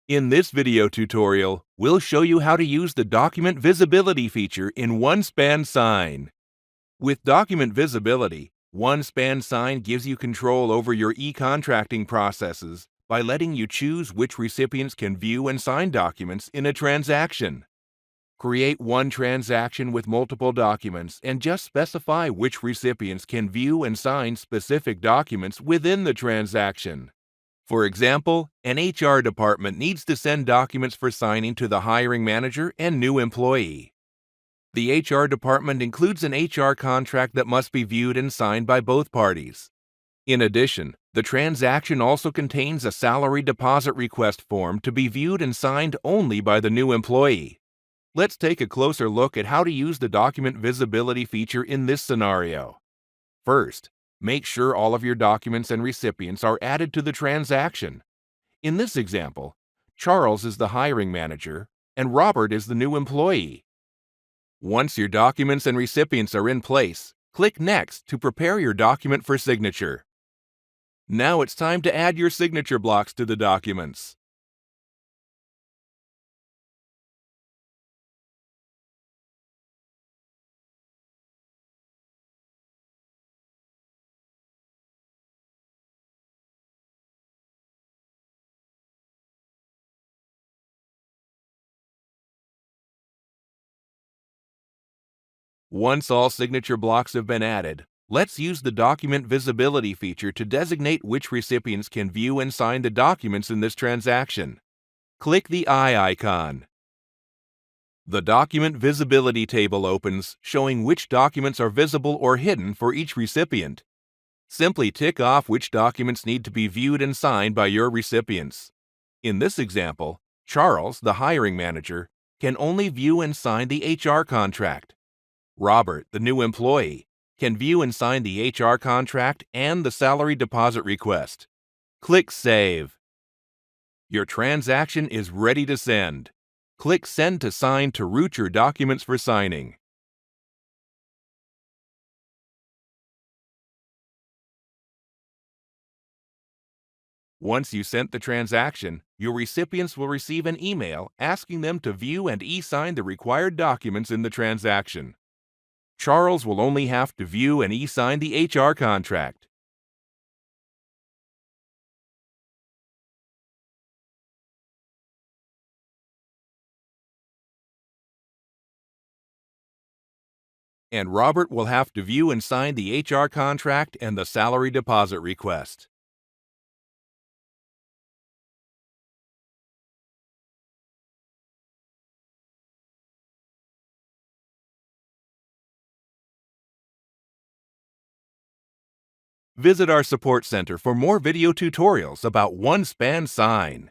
In this video tutorial, we'll show you how to use the document visibility feature in OneSpan Sign. With document visibility, OneSpan Sign gives you control over your e-contracting processes by letting you choose which recipients can view and sign documents in a transaction. Create one transaction with multiple documents and just specify which recipients can view and sign specific documents within the transaction. For example, an HR department needs to send documents for signing to the hiring manager and new employee. The HR department includes an HR contract that must be viewed and signed by both parties. In addition, the transaction also contains a salary deposit request form to be viewed and signed only by the new employee. Let's take a closer look at how to use the document visibility feature in this scenario. First, make sure all of your documents and recipients are added to the transaction. In this example, Charles is the hiring manager and Robert is the new employee. Once your documents and recipients are in place, click Next to prepare your document for signature. Now it's time to add your signature blocks to the documents. Once all signature blocks have been added, let's use the document visibility feature to designate which recipients can view and sign the documents in this transaction. Click the eye icon. The document visibility table opens, showing which documents are visible or hidden for each recipient. Simply tick off which documents need to be viewed and signed by your recipients. In this example, Charles, the hiring manager, can only view and sign the HR contract. Robert, the new employee, can view and sign the HR contract and the salary deposit request. Click Save. Your transaction is ready to send. Click Send to Sign to route your documents for signing. Once you sent the transaction, your recipients will receive an email asking them to view and e-sign the required documents in the transaction. Charles will only have to view and e-sign the HR contract. And Robert will have to view and sign the HR contract and the salary deposit request. Visit our support center for more video tutorials about OneSpan Sign.